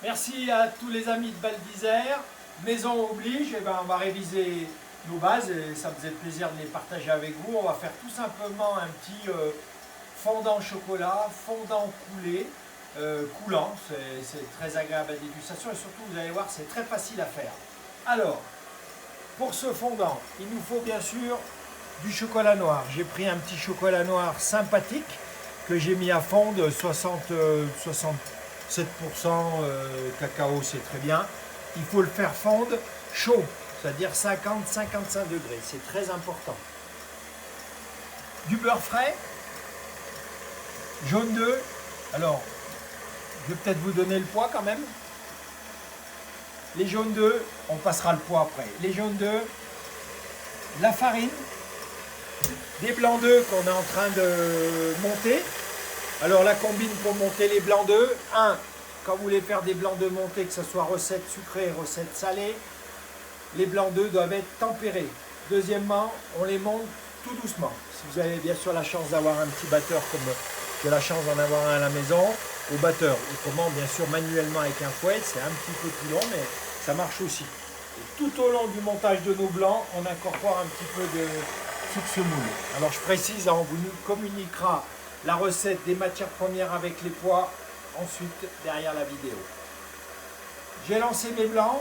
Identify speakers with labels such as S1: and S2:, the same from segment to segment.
S1: Merci à tous les amis de Val d'Isère. Maison oblige, eh ben, on va réviser nos bases et ça me faisait plaisir de les partager avec vous. On va faire tout simplement un petit fondant chocolat, fondant coulé, coulant. C'est très agréable à dégustation et surtout, vous allez voir, c'est très facile à faire. Alors, pour ce fondant, il nous faut bien sûr du chocolat noir. J'ai pris un petit chocolat noir sympathique que j'ai mis à fondre, 67% cacao, c'est très bien. Il faut le faire fondre chaud, c'est-à-dire 50-55 degrés, c'est très important. Du beurre frais, jaune d'œuf. Alors, je vais peut-être vous donner le poids quand même. Les jaunes d'œufs, on passera le poids après. Les jaunes d'œufs, la farine, des blancs d'œufs qu'on est en train de monter. Alors la combine pour monter les blancs d'œufs, quand vous voulez faire des blancs d'œufs montés, que ce soit recette sucrée, recette salée, les blancs d'œufs doivent être tempérés. Deuxièmement, on les monte tout doucement. Si vous avez bien sûr la chance d'avoir un petit batteur comme j'ai la chance d'en avoir un à la maison, au batteur. Autrement, bien sûr, manuellement avec un fouet, c'est un petit peu plus long, mais ça marche aussi. Et tout au long du montage de nos blancs, on incorpore un petit peu de sucre semoule. Alors je précise, on vous communiquera la recette des matières premières avec les poids, ensuite derrière la vidéo. J'ai lancé mes blancs,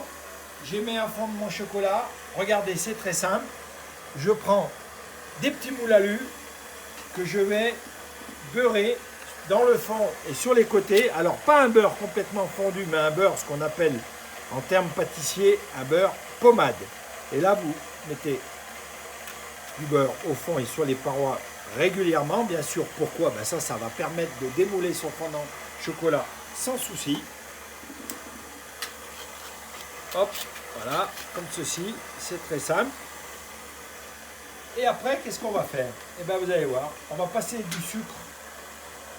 S1: j'ai mis à fondre mon chocolat. Regardez, c'est très simple. Je prends des petits moules à lu que je vais beurrer dans le fond et sur les côtés. Alors pas un beurre complètement fondu, mais un beurre, ce qu'on appelle en termes pâtissiers, un beurre pommade. Et là, vous mettez du beurre au fond et sur les parois régulièrement, bien sûr. Pourquoi? Ben ça va permettre de démouler son fondant chocolat sans souci. Hop, voilà, comme ceci, c'est très simple. Et après, qu'est-ce qu'on va faire? Eh bien, vous allez voir, on va passer du sucre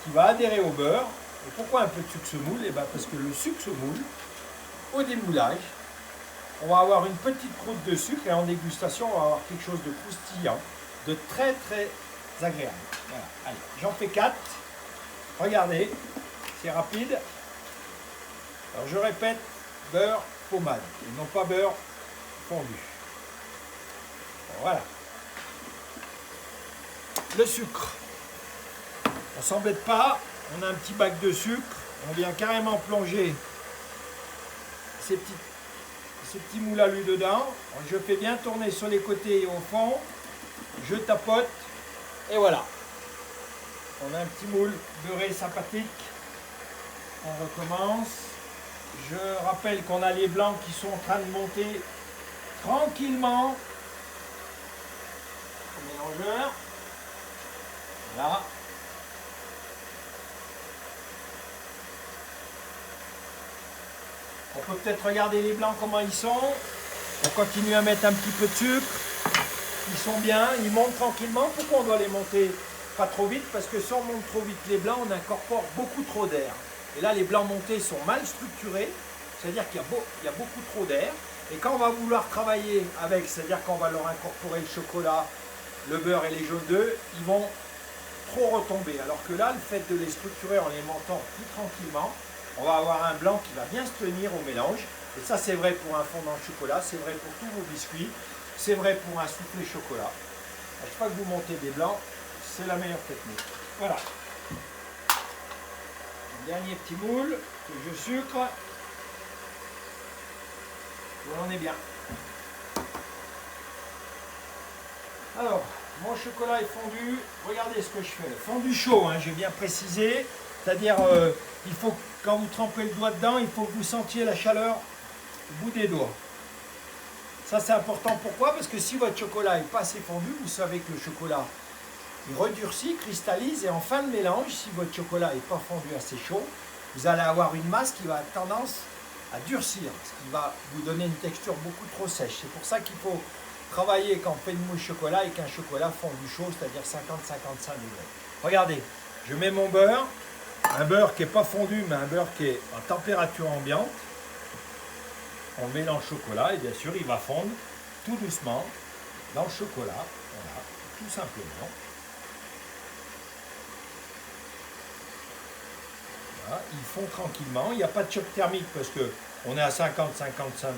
S1: qui va adhérer au beurre. Et pourquoi un peu de sucre semoule? Eh bien, parce que le sucre semoule, au démoulage, on va avoir une petite croûte de sucre et en dégustation, on va avoir quelque chose de croustillant, de très très agréable. Voilà, allez, j'en fais 4. Regardez, c'est rapide. Alors je répète, beurre pommade et non pas beurre fondu. Voilà. Le sucre. On ne s'embête pas, on a un petit bac de sucre, on vient carrément plonger ces petits moules à lu dedans. Je fais bien tourner sur les côtés et au fond. Je tapote et voilà. On a un petit moule beurré sympathique. On recommence. Je rappelle qu'on a les blancs qui sont en train de monter tranquillement au mélangeur. Voilà. On peut peut-être regarder les blancs comment ils sont. On continue à mettre un petit peu de sucre. Ils sont bien, ils montent tranquillement. Pourquoi on doit les monter pas trop vite? Parce que si on monte trop vite les blancs, on incorpore beaucoup trop d'air. Et là, les blancs montés sont mal structurés. C'est-à-dire qu'il y a beaucoup trop d'air. Et quand on va vouloir travailler avec, c'est-à-dire qu'on va leur incorporer le chocolat, le beurre et les jaunes d'œufs, ils vont trop retomber. Alors que là, le fait de les structurer en les montant plus tranquillement, on va avoir un blanc qui va bien se tenir au mélange. Et ça, c'est vrai pour un fondant de chocolat, c'est vrai pour tous vos biscuits, c'est vrai pour un soufflé chocolat. À chaque fois que vous montez des blancs, c'est la meilleure technique. Voilà. Un dernier petit moule que je sucre. Voilà, on est bien. Alors, mon chocolat est fondu. Regardez ce que je fais. Fondu chaud, hein, j'ai bien précisé. C'est-à-dire, il faut, quand vous trempez le doigt dedans, il faut que vous sentiez la chaleur au bout des doigts. Ça, c'est important. Pourquoi? Parce que si votre chocolat n'est pas assez fondu, vous savez que le chocolat, il redurcit, cristallise. Et en fin de mélange, si votre chocolat n'est pas fondu assez chaud, vous allez avoir une masse qui va avoir tendance à durcir, ce qui va vous donner une texture beaucoup trop sèche. C'est pour ça qu'il faut travailler quand on fait une mousse chocolat avec un chocolat fondu chaud, c'est-à-dire 50-55 degrés. Regardez, je mets mon beurre, un beurre qui n'est pas fondu, mais un beurre qui est en température ambiante. On mélange chocolat et bien sûr il va fondre tout doucement dans le chocolat, voilà, tout simplement. Voilà, ils font tranquillement. Il n'y a pas de choc thermique parce qu'on est à 50-55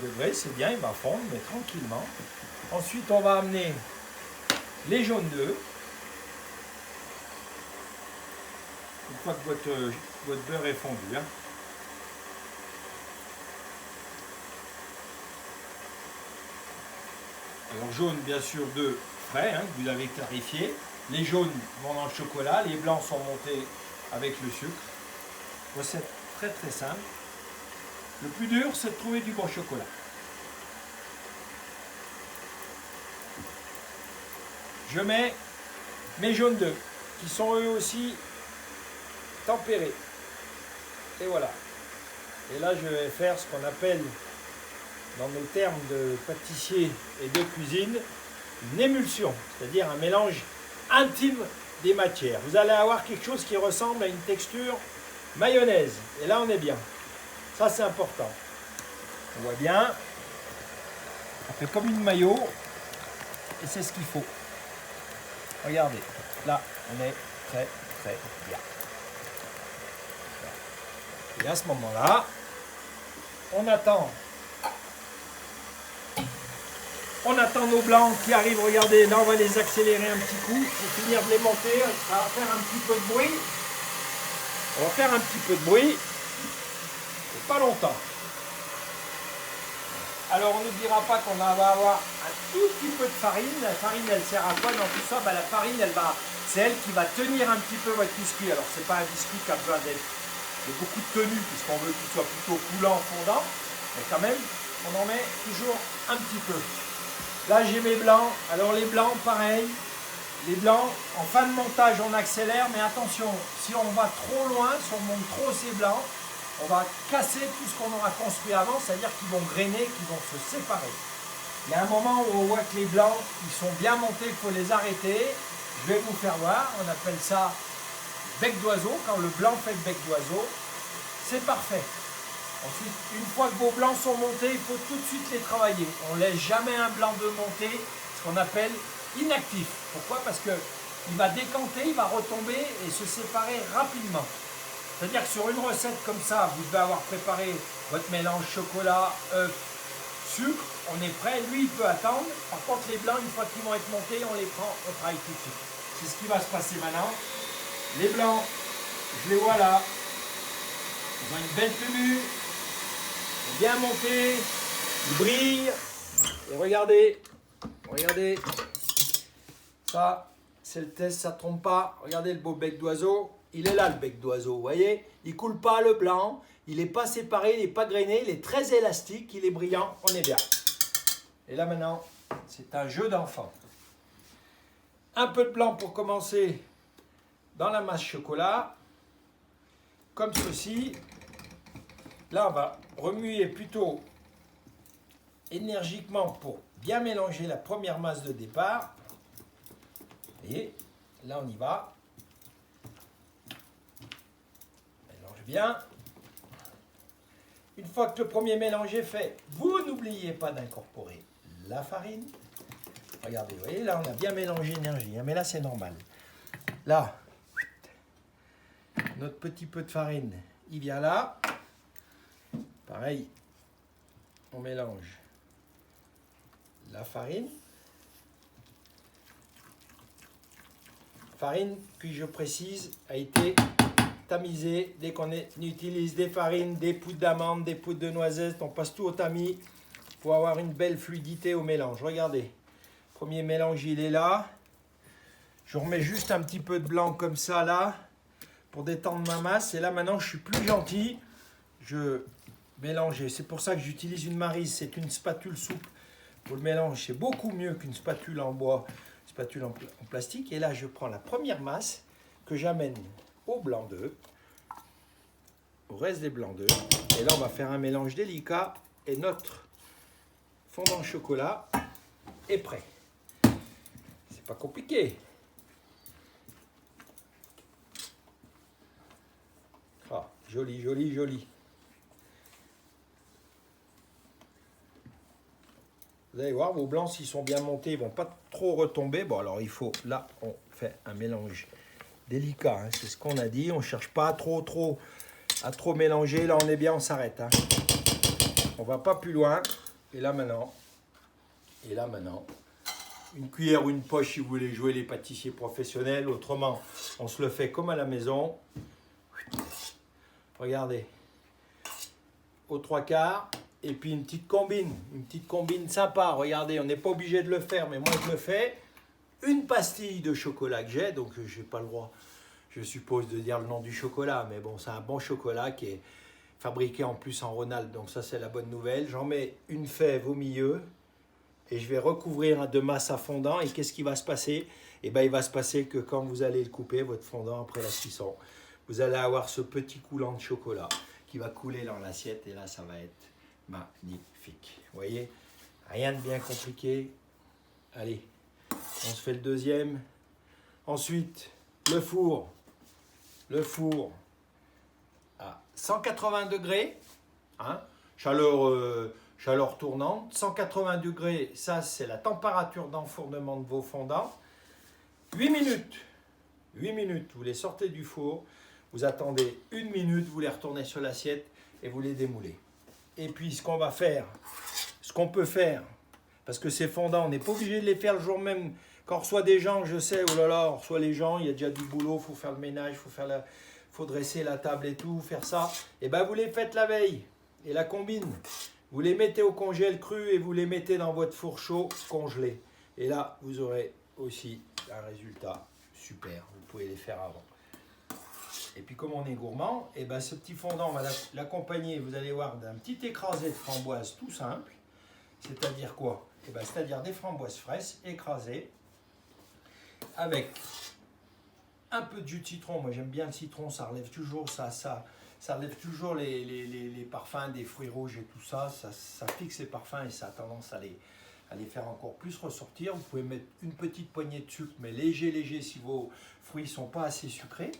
S1: degrés. C'est bien, il va fondre, mais tranquillement. Ensuite, on va amener les jaunes d'œufs. Une fois que votre beurre est fondu. Hein. Alors jaune, bien sûr, d'œufs frais, hein, que vous avez clarifié. Les jaunes vont dans le chocolat, les blancs sont montés avec le sucre. Recette très très simple. Le plus dur, c'est de trouver du bon chocolat. Je mets mes jaunes d'œufs, qui sont eux aussi tempérés. Et voilà. Et là, je vais faire ce qu'on appelle, dans nos termes de pâtissier et de cuisine, une émulsion, c'est-à-dire un mélange intime des matières. Vous allez avoir quelque chose qui ressemble à une texture mayonnaise. Et là, on est bien. Ça, c'est important. On voit bien. On fait comme une mayo. Et c'est ce qu'il faut. Regardez. Là, on est très, très bien. Et à ce moment-là, on attend. On attend nos blancs qui arrivent. Regardez, là, on va les accélérer un petit coup pour finir de les monter. Ça va faire un petit peu de bruit. On va faire un petit peu de bruit. Et pas longtemps. Alors, on ne dira pas qu'on va avoir un tout petit peu de farine. La farine, elle sert à quoi dans tout ça? La farine, c'est elle qui va tenir un petit peu votre biscuit. Alors, c'est pas un biscuit qui a besoin d'être de beaucoup de tenue, puisqu'on veut qu'il soit plutôt coulant, fondant. Mais quand même, on en met toujours un petit peu. Là, j'ai mes blancs. Alors, les blancs, pareil. Les blancs, en fin de montage, on accélère. Mais attention, si on va trop loin, si on monte trop ces blancs, on va casser tout ce qu'on aura construit avant. C'est-à-dire qu'ils vont grainer, qu'ils vont se séparer. Il y a un moment où on voit que les blancs, ils sont bien montés, il faut les arrêter. Je vais vous faire voir. On appelle ça bec d'oiseau. Quand le blanc fait le bec d'oiseau, c'est parfait. Ensuite, une fois que vos blancs sont montés, il faut tout de suite les travailler. On ne laisse jamais un blanc de monter, ce qu'on appelle inactif. Pourquoi? Parce qu'il va décanter, il va retomber et se séparer rapidement. C'est-à-dire que sur une recette comme ça, vous devez avoir préparé votre mélange chocolat, œuf, sucre, on est prêt. Lui, il peut attendre. Par contre, les blancs, une fois qu'ils vont être montés, on les prend, on travaille tout de suite. C'est ce qui va se passer maintenant. Les blancs, je les vois là. Ils ont une belle tenue. Bien monté, il brille. Et regardez, regardez, ça c'est le test, ça ne trompe pas. Regardez le beau bec d'oiseau, il est là le bec d'oiseau, vous voyez. Il ne coule pas le blanc, il n'est pas séparé, il n'est pas grainé, il est très élastique, il est brillant, on est bien. Et là maintenant, c'est un jeu d'enfant. Un peu de blanc pour commencer dans la masse chocolat, comme ceci. Là, on va remuer plutôt énergiquement pour bien mélanger la première masse de départ. Et là, on y va. Mélange bien. Une fois que le premier mélange est fait, vous n'oubliez pas d'incorporer la farine. Regardez, vous voyez, là, on a bien mélangé l'énergie, hein, mais là, c'est normal. Là, notre petit peu de farine, il vient là. Pareil, on mélange la farine. Farine qui, je précise, a été tamisée. Dès qu'on utilise des farines, des poudres d'amande, des poudres de noisettes, on passe tout au tamis pour avoir une belle fluidité au mélange. Regardez, premier mélange, il est là. Je remets juste un petit peu de blanc comme ça, là, pour détendre ma masse. Et là, maintenant, je suis plus gentil. Je mélange. C'est pour ça que j'utilise une maryse. C'est une spatule souple pour le mélange. C'est beaucoup mieux qu'une spatule en bois, spatule en plastique. Et là, je prends la première masse que j'amène au blanc d'œuf, au reste des blancs d'œuf. Et là, on va faire un mélange délicat. Et notre fondant chocolat est prêt. C'est pas compliqué. Ah, joli, joli, joli. Vous allez voir, vos blancs, s'ils sont bien montés, ils ne vont pas trop retomber. Bon, alors il faut, là, on fait un mélange délicat. Hein, c'est ce qu'on a dit. On ne cherche pas trop à trop mélanger. Là, on est bien, on s'arrête. Hein. On va pas plus loin. Et là, maintenant, une cuillère ou une poche si vous voulez jouer les pâtissiers professionnels. Autrement, on se le fait comme à la maison. Regardez. Aux 3/4. Et puis une petite combine sympa. Regardez, on n'est pas obligé de le faire, mais moi je le fais. Une pastille de chocolat que j'ai, donc je n'ai pas le droit, je suppose, de dire le nom du chocolat. Mais bon, c'est un bon chocolat qui est fabriqué en plus en Rhône-Alpes, donc ça c'est la bonne nouvelle. J'en mets une fève au milieu. Et je vais recouvrir de masse à fondant. Et qu'est-ce qui va se passer? Eh bien, il va se passer que quand vous allez le couper, votre fondant, après la cuisson, vous allez avoir ce petit coulant de chocolat qui va couler dans l'assiette. Et là, ça va être magnifique. Vous voyez? Rien de bien compliqué. Allez, on se fait le deuxième. Ensuite, le four. Le four à 180 degrés. Hein, chaleur tournante, 180 degrés, ça c'est la température d'enfournement de vos fondants. 8 minutes, 8 minutes, vous les sortez du four, vous attendez 1 minute, vous les retournez sur l'assiette et vous les démoulez. Et puis ce qu'on va faire, ce qu'on peut faire, parce que ces fondants, on n'est pas obligé de les faire le jour même. Quand on reçoit des gens, je sais, oh là là, on reçoit les gens, il y a déjà du boulot, il faut faire le ménage, faut dresser la table et tout, faire ça. Et bien vous les faites la veille et la combine. Vous les mettez au congèle cru et vous les mettez dans votre four chaud congelé. Et là, vous aurez aussi un résultat super. Vous pouvez les faire avant. Et puis comme on est gourmand, et ben ce petit fondant, on va l'accompagner, vous allez voir, d'un petit écrasé de framboise tout simple. C'est-à-dire quoi? Et ben, c'est-à-dire des framboises fraîches écrasées avec un peu de jus de citron. Moi j'aime bien le citron, ça relève toujours ça relève toujours les parfums des fruits rouges et tout ça. Ça fixe les parfums et ça a tendance à les faire encore plus ressortir. Vous pouvez mettre une petite poignée de sucre, mais léger si vos fruits ne sont pas assez sucrés.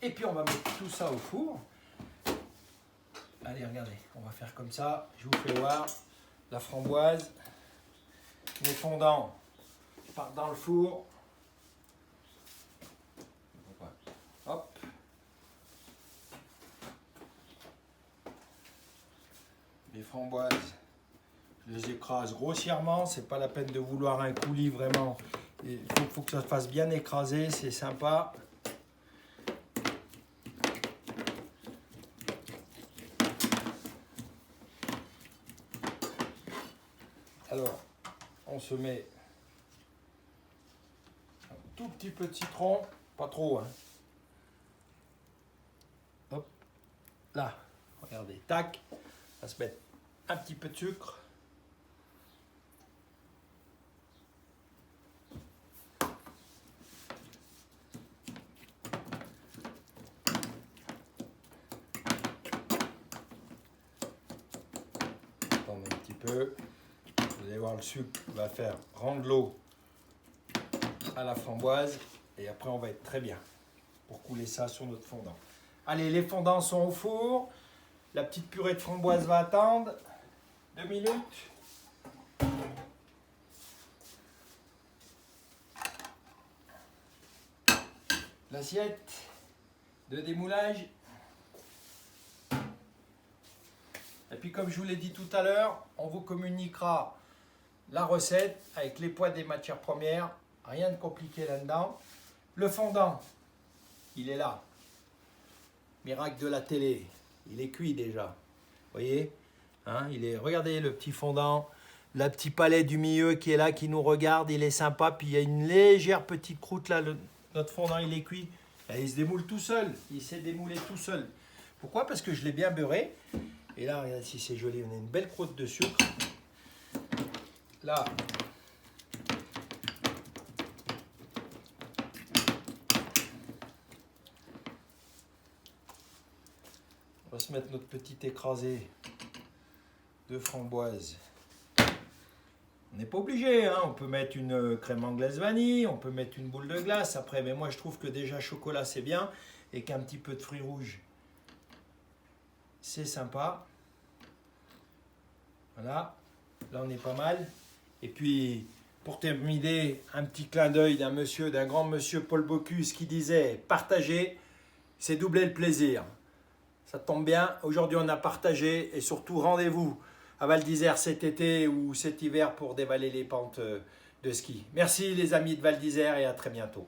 S1: Et puis on va mettre tout ça au four. Allez, regardez, on va faire comme ça. Je vous fais voir la framboise. Les fondants partent dans le four. Hop. Les framboises, je les écrase grossièrement. C'est pas la peine de vouloir un coulis vraiment. Il faut que ça se fasse bien écraser, c'est sympa. Alors, on se met un tout petit peu de citron, pas trop, hein. Hop, là, regardez, tac, on va se mettre un petit peu de sucre. Attendez un petit peu. Vous allez voir, le sucre va faire rendre l'eau à la framboise et après on va être très bien pour couler ça sur notre fondant. Allez, les fondants sont au four. La petite purée de framboise va attendre 2 minutes. L'assiette de démoulage. Et puis comme je vous l'ai dit tout à l'heure, on vous communiquera la recette avec les poids des matières premières. Rien de compliqué là-dedans. Le fondant, il est là. Miracle de la télé. Il est cuit déjà. Vous voyez, hein, regardez le petit fondant. Le petit palais du milieu qui est là, qui nous regarde. Il est sympa. Puis il y a une légère petite croûte là. Notre fondant, il est cuit. Et il se démoule tout seul. Il s'est démoulé tout seul. Pourquoi? Parce que je l'ai bien beurré. Et là, regardez si c'est joli. On a une belle croûte de sucre. Là, on va se mettre notre petit écrasé de framboise. On n'est pas obligé, hein. On peut mettre une crème anglaise vanille, on peut mettre une boule de glace après, mais moi je trouve que déjà chocolat c'est bien et qu'un petit peu de fruits rouges c'est sympa. Voilà, là on est pas mal. Et puis pour terminer, un petit clin d'œil d'un grand monsieur Paul Bocuse qui disait: partager, c'est doubler le plaisir. Ça tombe bien, aujourd'hui on a partagé et surtout rendez-vous à Val d'Isère cet été ou cet hiver pour dévaler les pentes de ski. Merci les amis de Val d'Isère et à très bientôt.